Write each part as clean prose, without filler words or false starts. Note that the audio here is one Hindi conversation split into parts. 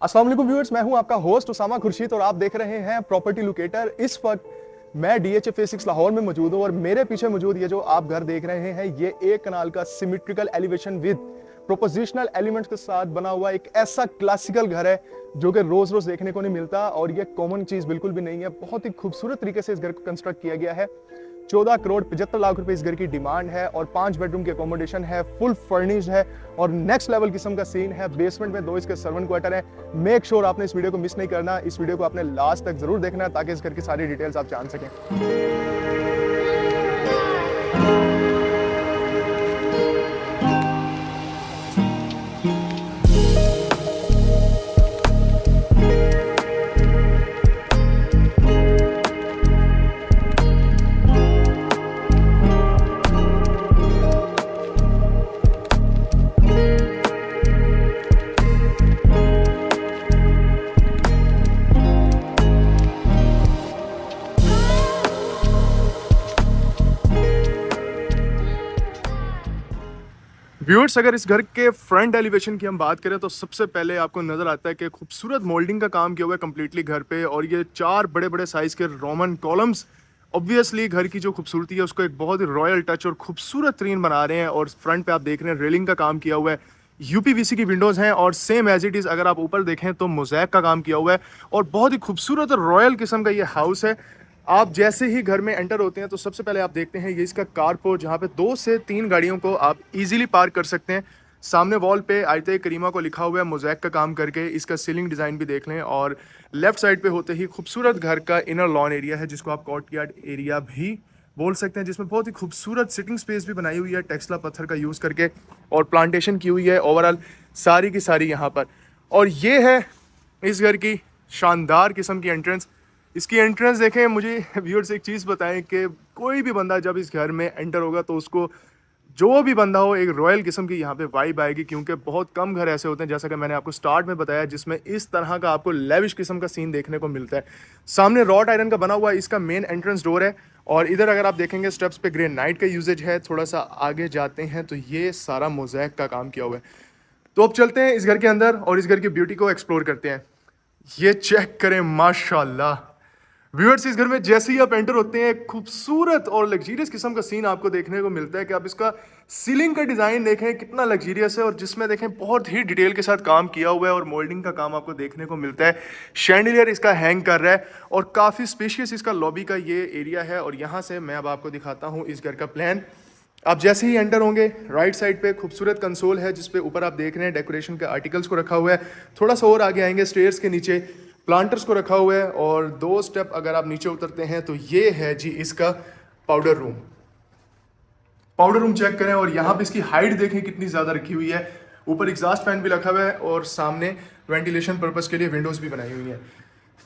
अस्सलाम वालेकुम व्यूअर्स, मैं हूं आपका होस्ट उसामा खुर्शीद और आप देख रहे हैं प्रॉपर्टी लोकेटर। इस वक्त मैं डीएचए फेज 6 लाहौर में मौजूद हूं और मेरे पीछे मौजूद ये जो आप घर देख रहे हैं ये एक कनाल का symmetrical elevation with prepositional elements के साथ बना हुआ एक ऐसा क्लासिकल घर है जो कि रोज रोज देखने को नहीं मिलता और ये कॉमन चीज बिल्कुल भी नहीं है। बहुत ही खूबसूरत तरीके से इस घर को कंस्ट्रक्ट किया गया है। 14 करोड़ 75 लाख रुपए इस घर की डिमांड है और 5 बेडरूम की अकोमोडेशन है, फुल फर्निश्ड है और नेक्स्ट लेवल किस्म का सीन है। बेसमेंट में 2 इसके सर्वेंट क्वार्टर है। मेक श्योर आपने इस वीडियो को मिस नहीं करना, इस वीडियो को आपने लास्ट तक जरूर देखना है ताकि इस घर की सारी डिटेल्स आप जान सकें। व्यूअर्स, अगर इस घर के फ्रंट एलिवेशन की हम बात करें तो सबसे पहले आपको नजर आता है कि खूबसूरत मोल्डिंग का काम किया हुआ है कंप्लीटली घर पे और ये 4 बड़े बड़े साइज के रोमन कॉलम्स ऑब्वियसली घर की जो खूबसूरती है उसको एक बहुत ही रॉयल टच और खूबसूरत तरीन बना रहे हैं। और फ्रंट पे आप देख रहे हैं रेलिंग का काम किया हुआ है, यूपीवीसी की विंडोज हैं और सेम एज इट इज अगर आप ऊपर देखें तो मोज़ैक का काम किया हुआ है और बहुत ही खूबसूरत और रॉयल किस्म का ये हाउस है। आप जैसे ही घर में एंटर होते हैं तो सबसे पहले आप देखते हैं ये इसका कारपोर्ट, जहाँ पे 2 से 3 गाड़ियों को आप इजीली पार्क कर सकते हैं। सामने वॉल पे आयते करीमा को लिखा हुआ है मोज़ैक का काम करके। इसका सीलिंग डिज़ाइन भी देख लें और लेफ्ट साइड पे होते ही खूबसूरत घर का इनर लॉन एरिया है जिसको आप कोर्टयार्ड एरिया भी बोल सकते हैं, जिसमें बहुत ही खूबसूरत सिटिंग स्पेस भी बनाई हुई है टेक्सला पत्थर का यूज़ करके और प्लांटेशन की हुई है ओवरऑल सारी की सारी यहाँ पर। और ये है इस घर की शानदार किस्म की एंट्रेंस। इसकी एंट्रेंस देखें। मुझे व्यूअर्स एक चीज़ बताएं कि कोई भी बंदा जब इस घर में एंटर होगा तो उसको जो भी बंदा हो एक रॉयल किस्म की यहाँ पे वाइब आएगी, क्योंकि बहुत कम घर ऐसे होते हैं जैसा कि मैंने आपको स्टार्ट में बताया जिसमें इस तरह का आपको लेविश किस्म का सीन देखने को मिलता है। सामने रॉट आयरन का बना हुआ इसका मेन एंट्रेंस डोर है और इधर अगर आप देखेंगे स्टेप्स पे ग्रेनाइट का यूजेज है। थोड़ा सा आगे जाते हैं तो ये सारा मोज़ैक का काम किया हुआ है। तो अब चलते हैं इस घर के अंदर और इस घर की ब्यूटी को एक्सप्लोर करते हैं। ये चेक करें, माशाल्लाह व्यूअर्स, इस घर में जैसे ही आप एंटर होते हैं खूबसूरत और लग्जीरियस किस्म का सीन आपको देखने को मिलता है कि आप इसका सीलिंग का डिज़ाइन देखें कितना लग्जीरियस है और जिसमें देखें बहुत ही डिटेल के साथ काम किया हुआ है और मोल्डिंग का काम आपको देखने को मिलता है। शैंडिलियर इसका हैंग कर रहा है और काफ़ी स्पेशियस इसका लॉबी का ये एरिया है। और यहाँ से मैं अब आपको दिखाता हूँ इस घर का प्लान। आप जैसे ही एंटर होंगे राइट साइड पे खूबसूरत कंसोल है जिसपे ऊपर आप देख रहे हैं डेकोरेशन के आर्टिकल्स को रखा हुआ है। थोड़ा सा और आगे आएंगे स्टेयर्स के नीचे प्लांटर्स को रखा हुआ है और 2 स्टेप अगर आप नीचे उतरते हैं तो ये है जी इसका powder room. Powder room check करें और यहाँ पे इसकी हाइट देखें कितनी ज़्यादा रखी हुई है। ऊपर एग्जॉस्ट फैन भी रखा हुआ है और सामने वेंटिलेशन पर्पज़ के लिए विंडोज़ भी बनाई हुई हैं।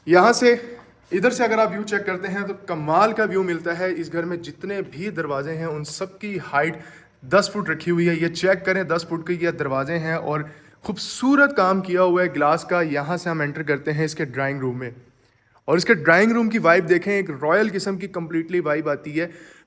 यहाँ से इधर से अगर आप व्यू चेक करते हैं तो कमाल का व्यू मिलता है। इस घर में जितने भी दरवाजे हैं उन सब की हाइट 10 फुट रखी हुई है। ये चेक करें 10 फुट के ये दरवाजे हैं और खूबसूरत काम किया हुआ है ग्लास का। यहाँ से हम एंटर करते हैं इसके ड्राइंग रूम में और इसके ड्राइंग रूम की वाइब देखें, एक रॉयल किस्म की कंप्लीटली वाइब आती है।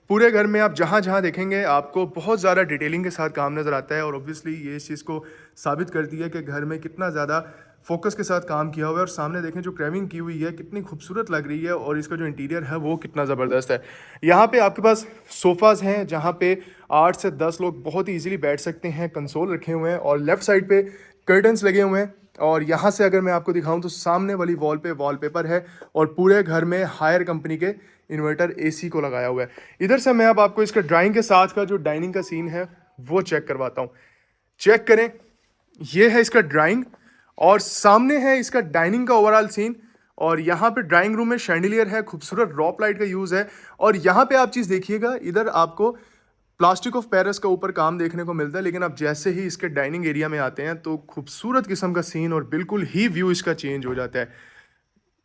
पूरे घर में आप जहाँ जहाँ देखेंगे आपको बहुत ज़्यादा डिटेलिंग के साथ काम नज़र आता है और ऑब्वियसली ये इस चीज़ को साबित करती है कि घर में कितना ज़्यादा फोकस के साथ काम किया हुआ है। और सामने देखें जो क्रेविंग की हुई है कितनी खूबसूरत लग रही है और इसका जो इंटीरियर है वो कितना ज़बरदस्त है। यहाँ पे आपके पास सोफ़ाज़ हैं जहाँ पे 8 से 10 लोग बहुत ही ईजिली बैठ सकते हैं। कंसोल रखे हुए हैं और लेफ़्ट साइड पे कर्टन्स लगे हुए हैं। और यहाँ से अगर मैं आपको दिखाऊं तो सामने वाली वॉल पे वॉलपेपर है और पूरे घर में हायर कंपनी के इन्वर्टर एसी को लगाया हुआ है। इधर से मैं अब आपको इसका ड्राइंग के साथ का जो डाइनिंग का सीन है वो चेक करवाता हूँ। चेक करें, ये है इसका ड्राइंग और सामने है इसका डाइनिंग का ओवरऑल सीन। और यहाँ पे ड्राइंग रूम में शैंडिलियर है, खूबसूरत रॉप लाइट का यूज़ है। और यहाँ पे आप चीज़ देखिएगा, इधर आपको प्लास्टिक ऑफ पेरिस का ऊपर काम देखने को मिलता है, लेकिन आप जैसे ही इसके डाइनिंग एरिया में आते हैं तो खूबसूरत किस्म का सीन और बिल्कुल ही व्यू इसका चेंज हो जाता है।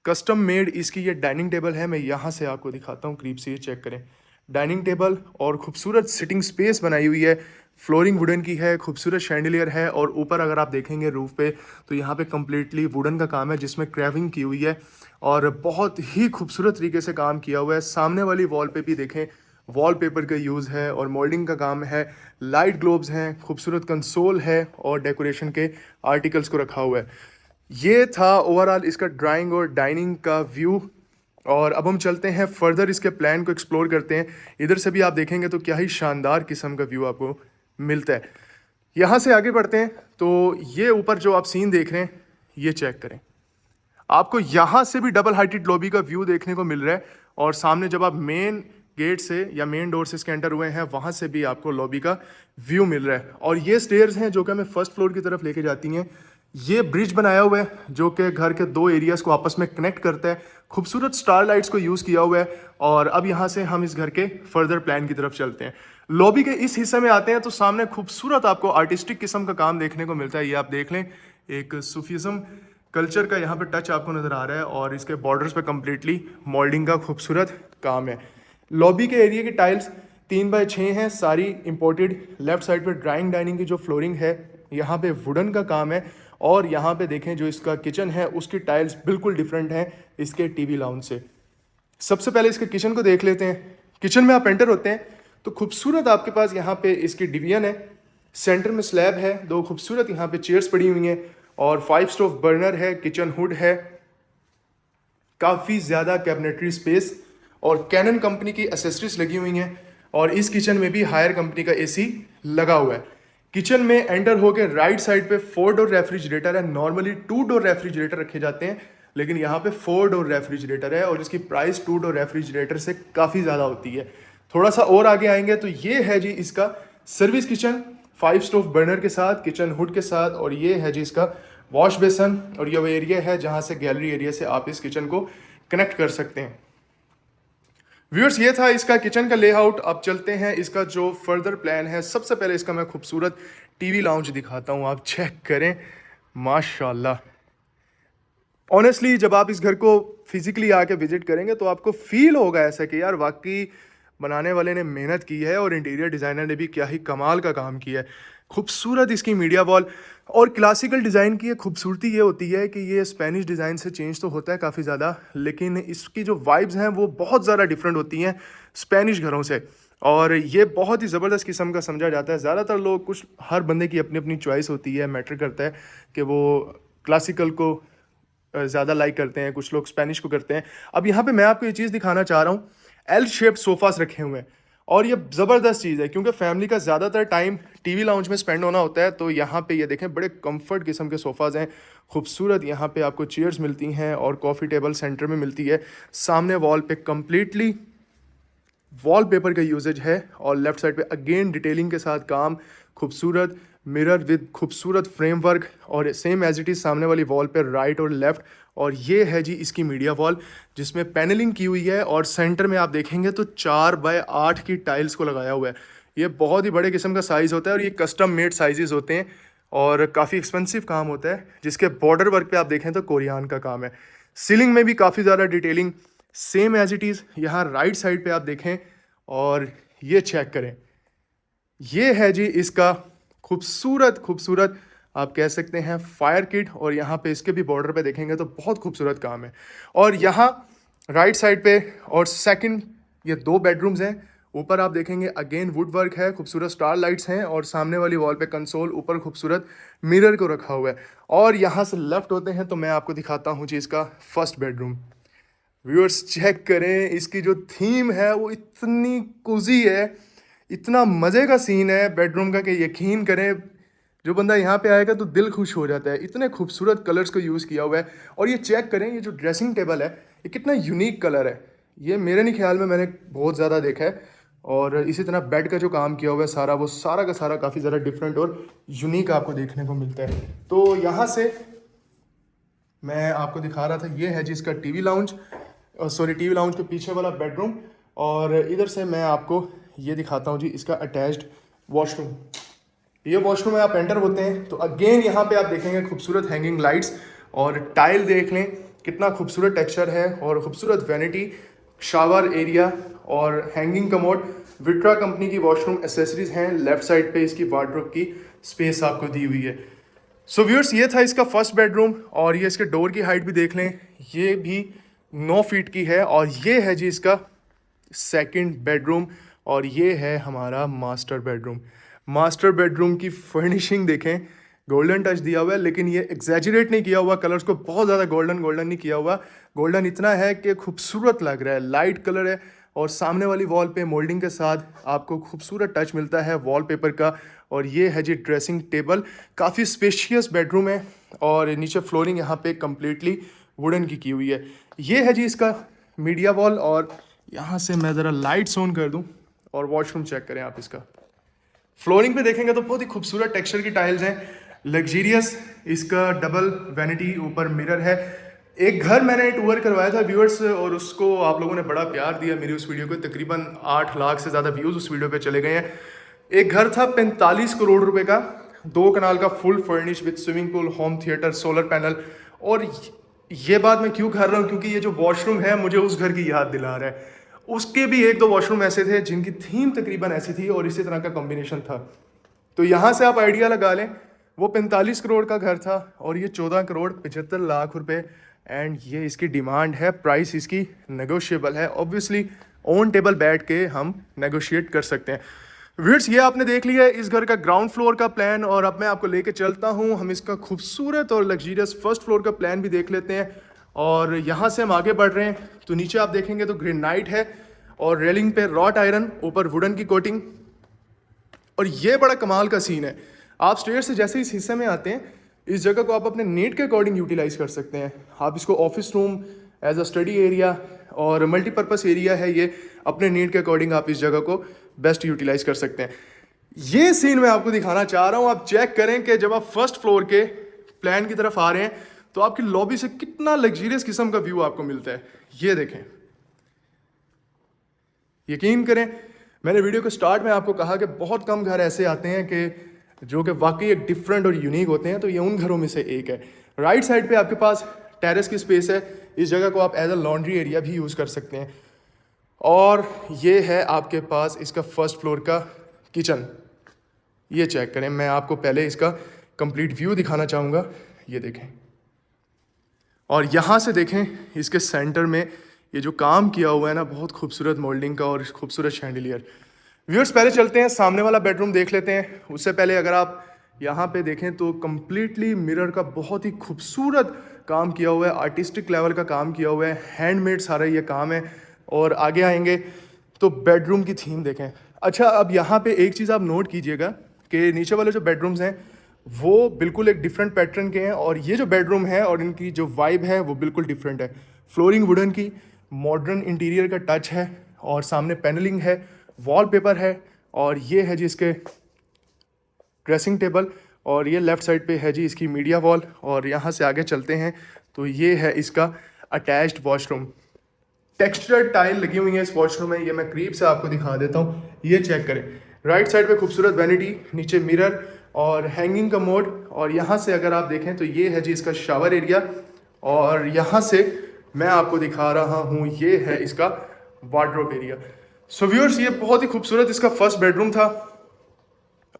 कस्टम मेड इसकी ये डाइनिंग टेबल है। मैं यहाँ से आपको दिखाता हूँ करीब से, ये चेक करें डाइनिंग टेबल और खूबसूरत सिटिंग स्पेस बनाई हुई है। फ्लोरिंग वुडन की है, खूबसूरत शैंडिलियर है और ऊपर अगर आप देखेंगे रूफ पे तो यहाँ पे कम्प्लीटली वुडन का काम है जिसमें क्रेविंग की हुई है और बहुत ही खूबसूरत तरीके से काम किया हुआ है। सामने वाली वॉल पे भी देखें वॉलपेपर का यूज़ है और मोल्डिंग का काम है। लाइट ग्लोब्स हैं, खूबसूरत कंसोल है और डेकोरेशन के आर्टिकल्स को रखा हुआ है। ये था ओवरऑल इसका ड्राइंग और डाइनिंग का व्यू। और अब हम चलते हैं फर्दर, इसके प्लान को एक्सप्लोर करते हैं। इधर से भी आप देखेंगे तो क्या ही शानदार किस्म का व्यू आपको मिलता है। यहाँ से आगे बढ़ते हैं तो ये ऊपर जो आप सीन देख रहे हैं ये चेक करें। आपको यहाँ से भी डबल हाइटेड लॉबी का व्यू देखने को मिल रहा है, और सामने जब आप मेन गेट से या मेन डोर से इसके एंटर हुए हैं वहाँ से भी आपको लॉबी का व्यू मिल रहा है। और ये स्टेयर्स हैं जो कि हमें फर्स्ट फ्लोर की तरफ लेके जाती हैं। ये ब्रिज बनाया हुआ है जो कि घर के दो एरियाज को आपस में कनेक्ट करता है। खूबसूरत स्टार लाइट्स को यूज़ किया हुआ है। और अब यहाँ से हम इस घर के फर्दर प्लान की तरफ चलते हैं। लॉबी के इस हिस्से में आते हैं तो सामने खूबसूरत आपको आर्टिस्टिक किस्म का काम देखने को मिलता है। ये आप देख लें, एक सूफिज्म कल्चर का यहाँ पे टच आपको नज़र आ रहा है, और इसके बॉर्डर्स पे कम्प्लीटली मोल्डिंग का खूबसूरत काम है। लॉबी के एरिया की टाइल्स 3x6 हैं, सारी इंपोर्टेड। लेफ्ट साइड पे ड्राइंग डाइनिंग की जो फ्लोरिंग है यहाँ पे वुडन का काम है। और यहाँ पे देखें जो इसका किचन है उसकी टाइल्स बिल्कुल डिफरेंट हैं इसके टीवी लाउंज से। सबसे पहले इसके किचन को देख लेते हैं। किचन में आप एंटर होते हैं तो खूबसूरत आपके पास यहाँ पे इसकी डिवीजन है। सेंटर में स्लैब है, दो खूबसूरत यहाँ पे चेयर्स पड़ी हुई हैं, और 5 स्टोव बर्नर है, किचन हुड है, काफ़ी ज़्यादा कैबिनेटरी स्पेस, और कैनन कंपनी की एसेसरीज लगी हुई हैं। और इस किचन में भी हायर कंपनी का एसी लगा हुआ है। किचन में एंटर होकर राइट साइड पे 4 डोर रेफ्रिजरेटर है। नॉर्मली 2 डोर रेफ्रिजरेटर रखे जाते हैं, लेकिन यहाँ पे 4 डोर रेफ्रिजरेटर है, और इसकी प्राइस 2 डोर रेफ्रिजरेटर से काफ़ी ज़्यादा होती है। थोड़ा सा और आगे आएंगे तो ये है जी इसका सर्विस किचन, 5 स्टोव बर्नर के साथ, किचन हुड के साथ। और ये है जी इसका वॉश बेसन, और ये वो एरिया है जहाँ से गैलरी एरिया से आप इस किचन को कनेक्ट कर सकते हैं। व्यूअर्स, ये था इसका किचन का लेआउट। अब चलते हैं इसका जो फर्दर प्लान है। सबसे पहले इसका मैं खूबसूरत टीवी लाउंज दिखाता हूँ, आप चेक करें, माशाल्लाह। ऑनेस्टली जब आप इस घर को फिजिकली आके विजिट करेंगे तो आपको फील होगा ऐसा कि यार वाकई बनाने वाले ने मेहनत की है, और इंटीरियर डिज़ाइनर ने भी क्या ही कमाल का काम किया है। खूबसूरत इसकी मीडिया वॉल, और क्लासिकल डिज़ाइन की खूबसूरती ये होती है कि ये स्पेनिश डिज़ाइन से चेंज तो होता है काफ़ी ज़्यादा, लेकिन इसकी जो वाइब्स हैं वो बहुत ज़्यादा डिफरेंट होती हैं स्पेनिश घरों से। और ये बहुत ही ज़बरदस्त किस्म का समझा जाता है। ज़्यादातर लोग, कुछ, हर बंदे की अपनी अपनी चॉइस होती है, मैटर करता है कि वो क्लासिकल को ज़्यादा लाइक करते हैं, कुछ लोग स्पेनिश को करते हैं। अब यहाँ पे मैं आपको ये चीज़ दिखाना चाह रहा हूँ, एल शेप्ड सोफ़ास रखे हुए हैं, और ये ज़बरदस्त चीज़ है क्योंकि फैमिली का ज़्यादातर टाइम टीवी लाउंज में स्पेंड होना होता है। तो यहाँ पे ये देखें, बड़े कंफर्ट किस्म के सोफ़ाज़ हैं, खूबसूरत यहाँ पे आपको चेयर्स मिलती हैं, और कॉफ़ी टेबल सेंटर में मिलती है। सामने वॉल पे कम्प्लीटली वॉलपेपर का यूजेज है, और लेफ्ट साइड पे अगेन डिटेलिंग के साथ काम, खूबसूरत मिरर विद खूबसूरत फ्रेमवर्क, और सेम एज इट इज़ सामने वाली वॉल पे राइट और लेफ्ट। और ये है जी इसकी मीडिया वॉल जिसमें पैनलिंग की हुई है, और सेंटर में आप देखेंगे तो 4x8 की टाइल्स को लगाया हुआ है। ये बहुत ही बड़े किस्म का साइज़ होता है, और ये कस्टम मेड साइजेस होते हैं, और काफ़ी एक्सपेंसिव काम होता है। जिसके बॉर्डर वर्क पे आप देखें तो कोरियान का काम है। सीलिंग में भी काफ़ी ज़्यादा detailing, same as it is यहाँ राइट साइड पे आप देखें, और ये चेक करें, ये है जी इसका खूबसूरत खूबसूरत आप कह सकते हैं फायर किट। और यहाँ पे इसके भी बॉर्डर पे देखेंगे तो बहुत खूबसूरत काम है। और यहाँ राइट साइड पे और सेकंड, ये 2 बेडरूम्स हैं। ऊपर आप देखेंगे अगेन वुड वर्क है, खूबसूरत स्टार लाइट्स हैं, और सामने वाली वॉल पे कंसोल, ऊपर खूबसूरत मिरर को रखा हुआ है। और यहाँ से लेफ्ट होते हैं तो मैं आपको दिखाता हूँ जी इसका फर्स्ट बेडरूम। व्यूअर्स चेक करें, इसकी जो थीम है वो इतनी कुजी है, इतना मज़े का सीन है बेडरूम का कि यकीन करें जो बंदा यहाँ पे आएगा तो दिल खुश हो जाता है। इतने खूबसूरत कलर्स को यूज़ किया हुआ है। और ये चेक करें, ये जो ड्रेसिंग टेबल है ये कितना यूनिक कलर है। ये मेरे नहीं ख्याल में मैंने बहुत ज़्यादा देखा है। और इसी तरह बेड का जो काम किया हुआ है सारा, वो सारा का सारा काफ़ी ज़्यादा डिफरेंट और यूनिक आपको देखने को मिलता है। तो यहाँ से मैं आपको दिखा रहा था, ये है जी इसका TV lounge, sorry TV lounge के पीछे वाला बेडरूम। और इधर से मैं आपको ये दिखाता हूँ जी इसका अटैच्ड वॉशरूम। ये वॉशरूम में आप एंटर होते हैं तो अगेन यहाँ पे आप देखेंगे खूबसूरत हैंगिंग लाइट्स, और टाइल देख लें कितना खूबसूरत टेक्सचर है, और खूबसूरत वैनिटी, शावर एरिया, और हैंगिंग कमोड। विट्रा कंपनी की वॉशरूम एसेसरीज हैं। लेफ्ट साइड पे इसकी वार्डरोब की स्पेस आपको दी हुई है। सो व्यूअर्स, ये था इसका फर्स्ट बेडरूम, और ये इसके डोर की हाइट भी देख लें, ये भी 9 फीट की है। और ये है जी इसका सेकंड बेडरूम, और ये है हमारा मास्टर बेडरूम। मास्टर बेडरूम की फर्निशिंग देखें, गोल्डन टच दिया हुआ है, लेकिन ये एग्जैजरेट नहीं किया हुआ, कलर्स को बहुत ज़्यादा गोल्डन गोल्डन नहीं किया हुआ। गोल्डन इतना है कि खूबसूरत लग रहा है, लाइट कलर है। और सामने वाली वॉल पे मोल्डिंग के साथ आपको खूबसूरत टच मिलता है वॉलपेपर का। और ये है जी ड्रेसिंग टेबल, काफ़ी स्पेशियस बेडरूम है। और नीचे फ्लोरिंग यहाँ पे कम्प्लीटली वुडन की हुई है। ये है जी इसका मीडिया वॉल। और यहाँ से मैं ज़रा लाइट्स ऑन कर दूँ और वॉशरूम चेक करें आप इसका। फ्लोरिंग पे देखेंगे तो बहुत ही खूबसूरत टेक्सचर की टाइल्स हैं, लग्जीरियस। इसका डबल वैनिटी, ऊपर मिरर है। एक घर मैंने टूर करवाया था व्यूअर्स, और उसको आप लोगों ने बड़ा प्यार दिया मेरी उस वीडियो को। तकरीबन 8 लाख से ज़्यादा व्यूज़ उस वीडियो पे चले गए हैं। एक घर था 45 करोड़ रुपए का, 2 कनाल का, full furnish with swimming pool, home theatre, solar panel. और ये बात मैं क्यों कर रहा हूँ, क्योंकि ये जो वॉशरूम है मुझे उस घर की याद दिला रहा है। उसके भी 1-2 वॉशरूम ऐसे थे जिनकी थीम तकरीबन ऐसी थी और इसी तरह का कॉम्बिनेशन था। तो यहाँ से आप आइडिया लगा लें, वो 45 करोड़ का घर था और ये 14 करोड़ 75 लाख रुपए। एंड ये इसकी डिमांड है, प्राइस इसकी नेगोशिएबल है। ऑब्वियसली ऑन टेबल बैठ के हम नेगोशिएट कर सकते हैं। व्यूअर्स, ये आपने देख लिया है इस घर का ग्राउंड फ्लोर का प्लान, और अब मैं आपको लेके चलता हूँ, हम इसका खूबसूरत और लग्जीरियस फर्स्ट फ्लोर का प्लान भी देख लेते हैं। और यहाँ से हम आगे बढ़ रहे हैं तो नीचे आप देखेंगे तो ग्रेनाइट है और रेलिंग पे रॉट आयरन, ऊपर वुडन की कोटिंग। और ये बड़ा कमाल का सीन है, आप स्टेयर से जैसे इस हिस्से में आते हैं, इस जगह को आप अपने नीड के अकॉर्डिंग यूटिलाइज कर सकते हैं। आप इसको office room, as a study area और मल्टीपर्पज़ एरिया है ये, अपने नीड के अकॉर्डिंग आप इस जगह को बेस्ट यूटिलाइज कर सकते हैं। ये सीन मैं आपको दिखाना चाह रहा हूँ। आप चेक करें कि जब आप फर्स्ट फ्लोर के प्लान की तरफ आ रहे हैं तो आपकी लॉबी से कितना लग्जीरियस किस्म का व्यू आपको मिलता है। ये देखें, यकीन करें, मैंने वीडियो के स्टार्ट में आपको कहा कि बहुत कम घर ऐसे आते हैं कि जो कि वाकई एक डिफरेंट और यूनिक होते हैं, तो ये उन घरों में से एक है। राइट साइड पे आपके पास टेरेस की स्पेस है, इस जगह को आप एज अ लॉन्ड्री एरिया भी यूज़ कर सकते हैं। और ये है आपके पास इसका फर्स्ट फ्लोर का किचन। ये चेक करें, मैं आपको पहले इसका कंप्लीट व्यू दिखाना चाहूँगा। ये देखें, और यहाँ से देखें इसके सेंटर में ये जो काम किया हुआ है ना, बहुत खूबसूरत मोल्डिंग का और खूबसूरत शैंडिलियर। व्यूअर्स, पहले चलते हैं सामने वाला बेडरूम देख लेते हैं। उससे पहले अगर आप यहाँ पे देखें तो कम्प्लीटली मिरर का बहुत ही खूबसूरत काम किया हुआ है, आर्टिस्टिक लेवल का काम किया हुआ है, हैंडमेड सारा ये काम है। और आगे आएंगे तो बेडरूम की थीम देखें। अच्छा, अब यहाँ पे एक चीज़ आप नोट कीजिएगा कि नीचे वाले जो बेडरूम्स हैं वो बिल्कुल एक डिफरेंट पैटर्न के हैं, और ये जो बेडरूम है और इनकी जो वाइब है वो बिल्कुल डिफरेंट है। फ्लोरिंग वुडन की, मॉडर्न इंटीरियर का टच है, और सामने पैनलिंग है, वॉलपेपर है, और ये है जी इसके ड्रेसिंग टेबल, और ये लेफ़्ट साइड पे है जी इसकी मीडिया वॉल। और यहाँ से आगे चलते हैं तो ये है इसका अटैच्ड वॉशरूम। टेक्सचर्ड टाइल लगी हुई है इस वॉशरूम में, ये मैं करीब से आपको दिखा देता हूँ। ये चेक करें, राइट साइड पे खूबसूरत वैनिटी, नीचे मिरर और हैंगिंग का मोड। और यहाँ से अगर आप देखें तो ये है जी इसका शावर एरिया, और यहाँ से मैं आपको दिखा रहा हूँ ये है इसका वार्डरोब एरिया। सो व्यूअर्स, ये बहुत ही खूबसूरत इसका फर्स्ट बेडरूम था।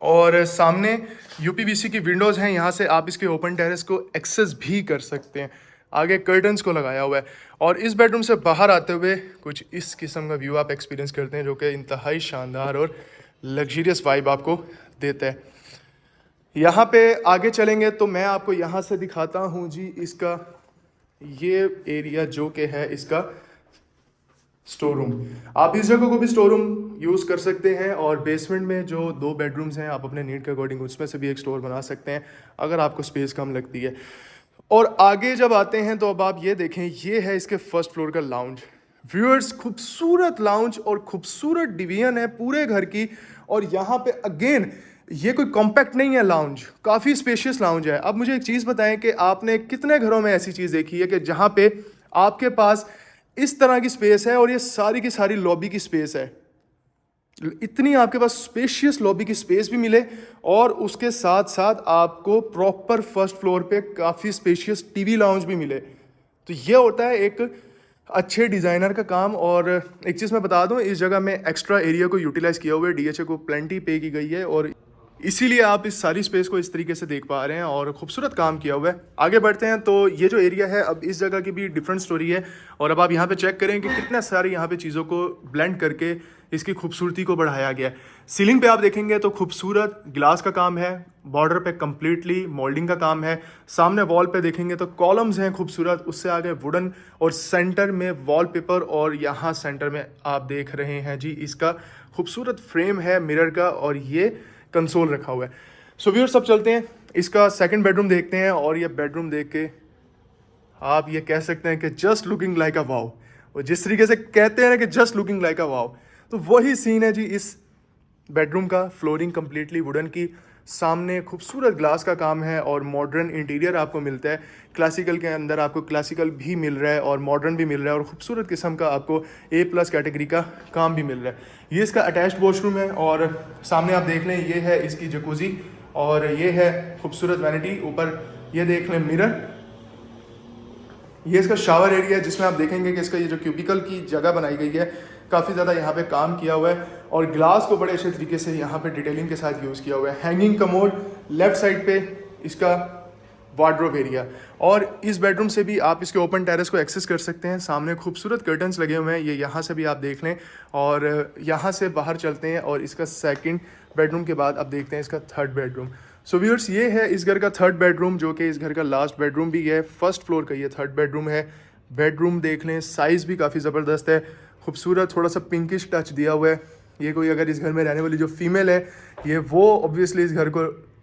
और सामने यूपीवीसी की विंडोज़ हैं, यहाँ से आप इसके ओपन टेरेस को एक्सेस भी कर सकते हैं। आगे कर्टन्स को लगाया हुआ है, और इस बेडरूम से बाहर आते हुए कुछ इस किस्म का व्यू आप एक्सपीरियंस करते हैं, जो कि इंतहाई शानदार और लग्जीरियस वाइब आपको देता है। यहाँ पे आगे चलेंगे तो मैं आपको यहाँ से दिखाता हूँ जी इसका ये एरिया, जो कि है इसका स्टोर रूम। आप इस जगह को भी स्टोर रूम यूज़ कर सकते हैं, और बेसमेंट में जो 2 बेडरूम्स हैं आप अपने नीड के अकॉर्डिंग उसमें से भी एक स्टोर बना सकते हैं अगर आपको स्पेस कम लगती है। और आगे जब आते हैं तो अब आप ये देखें, ये है इसके फर्स्ट फ्लोर का लाउंज। व्यूअर्स, खूबसूरत लाउंज और खूबसूरत डिवीजन है पूरे घर की। और यहाँ पे अगेन ये कोई कॉम्पैक्ट नहीं है लाउंज, काफ़ी स्पेशियस लाउंज है। अब मुझे एक चीज़ बताएं कि आपने कितने घरों में ऐसी चीज़ देखी है कि जहाँ पे आपके पास इस तरह की स्पेस है और ये सारी की सारी लॉबी की स्पेस है, इतनी आपके पास स्पेशियस लॉबी की स्पेस भी मिले, और उसके साथ साथ आपको प्रॉपर फर्स्ट फ्लोर पे काफ़ी स्पेशियस टीवी लाउंज भी मिले। तो ये होता है एक अच्छे डिज़ाइनर का काम। और एक चीज़ मैं बता दूं, इस जगह में एक्स्ट्रा एरिया को यूटिलाइज़ किया हुआ है, डीएचए को प्लेंटी पे की गई है, और इसीलिए आप इस सारी स्पेस को इस तरीके से देख पा रहे हैं, और खूबसूरत काम किया हुआ है। आगे बढ़ते हैं तो ये जो एरिया है, अब इस जगह की भी डिफरेंट स्टोरी है। और अब आप यहाँ पे चेक करें कि कितने सारे यहाँ पे चीज़ों को ब्लेंड करके इसकी खूबसूरती को बढ़ाया गया है। सीलिंग पे आप देखेंगे तो खूबसूरत ग्लास का काम है, बॉर्डर पे कम्प्लीटली मोल्डिंग का काम है। सामने वॉल पे देखेंगे तो कॉलम्स हैं खूबसूरत, उससे आगे वुडन, और सेंटर में वॉलपेपर, और यहाँ सेंटर में आप देख रहे हैं जी इसका खूबसूरत फ्रेम है मिरर का, और ये कंसोल रखा हुआ है। सो व्यूअर्स, सब चलते हैं इसका सेकंड बेडरूम देखते हैं, और ये बेडरूम देख के आप ये कह सकते हैं कि जस्ट लुकिंग लाइक अ वाव। वो जिस तरीके से कहते हैं ना कि जस्ट लुकिंग लाइक अ वाव, तो वही सीन है जी इस बेडरूम का। फ्लोरिंग कम्प्लीटली वुडन की, सामने खूबसूरत ग्लास का काम है, और मॉडर्न इंटीरियर आपको मिलता है। क्लासिकल के अंदर आपको क्लासिकल भी मिल रहा है और मॉडर्न भी मिल रहा है, और खूबसूरत किस्म का आपको A+ कैटेगरी का काम भी मिल रहा है। ये इसका अटैच्ड वॉशरूम है, और सामने आप देख लें ये है इसकी जकूजी, और ये है खूबसूरत वैनिटी। ऊपर ये देख लें मिरर, ये इसका शावर एरिया है, जिसमें आप देखेंगे कि इसका ये जो क्यूबिकल की जगह बनाई गई है, काफ़ी ज़्यादा यहाँ पे काम किया हुआ है, और ग्लास को बड़े अच्छे तरीके से यहाँ पे डिटेलिंग के साथ यूज़ किया हुआ है। हैंगिंग कमोड, लेफ्ट साइड पे इसका वार्डरोब एरिया, और इस बेडरूम से भी आप इसके ओपन टेरेस को एक्सेस कर सकते हैं। सामने खूबसूरत कर्टन्स लगे हुए हैं, ये यहाँ से भी आप देख लें, और यहाँ से बाहर चलते हैं, और इसका सेकंड बेडरूम के बाद अब देखते हैं इसका थर्ड बेडरूम। सो व्यूअर्स, ये है इस घर का थर्ड बेडरूम, जो कि इस घर का लास्ट बेडरूम भी है। फर्स्ट फ्लोर का ये थर्ड बेडरूम है। बेडरूम देख लें, साइज़ भी काफ़ी ज़बरदस्त है, खूबसूरत, थोड़ा सा पिंकिश टच दिया हुआ है। ये कोई अगर इस घर में रहने वाली जो फीमेल है, ये वो ऑब्वियसली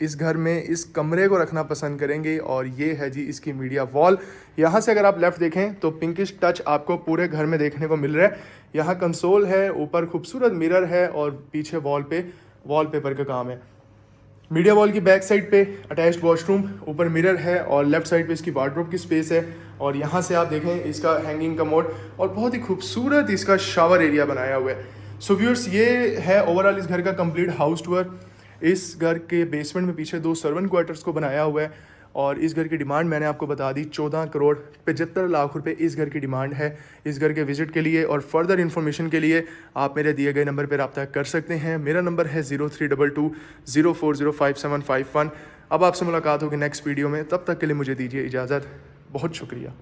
इस घर में इस कमरे को रखना पसंद करेंगे। और ये है जी इसकी मीडिया वॉल। यहाँ से अगर आप लेफ़्ट देखें तो पिंकिश टच आपको पूरे घर में देखने को मिल रहा है। यहाँ कंसोल है, ऊपर खूबसूरत मिरर है, और पीछे वॉल पे वॉलपेपर का काम है। मीडिया वॉल की बैक साइड पे अटैच्ड वॉशरूम, ऊपर मिरर है, और लेफ्ट साइड पे इसकी वार्डरोब की स्पेस है। और यहाँ से आप देखें इसका हैंगिंग कमोड, और बहुत ही खूबसूरत इसका शावर एरिया बनाया हुआ है। सो व्यूअर्स, ये है ओवरऑल इस घर का कंप्लीट हाउस टूर। इस घर के बेसमेंट में पीछे 2 सर्वेंट क्वार्टर्स को बनाया हुआ है, और इस घर की डिमांड मैंने आपको बता दी, 14 करोड़ 75 लाख रुपए इस घर की डिमांड है इस घर के विजिट के लिए। और फर्दर इन्फॉर्मेशन के लिए आप मेरे दिए गए नंबर पर रब्ता कर सकते हैं। मेरा नंबर है 0322040551। अब आपसे मुलाकात होगी नेक्स्ट वीडियो में, तब तक के लिए मुझे दीजिए इजाज़त। बहुत शुक्रिया।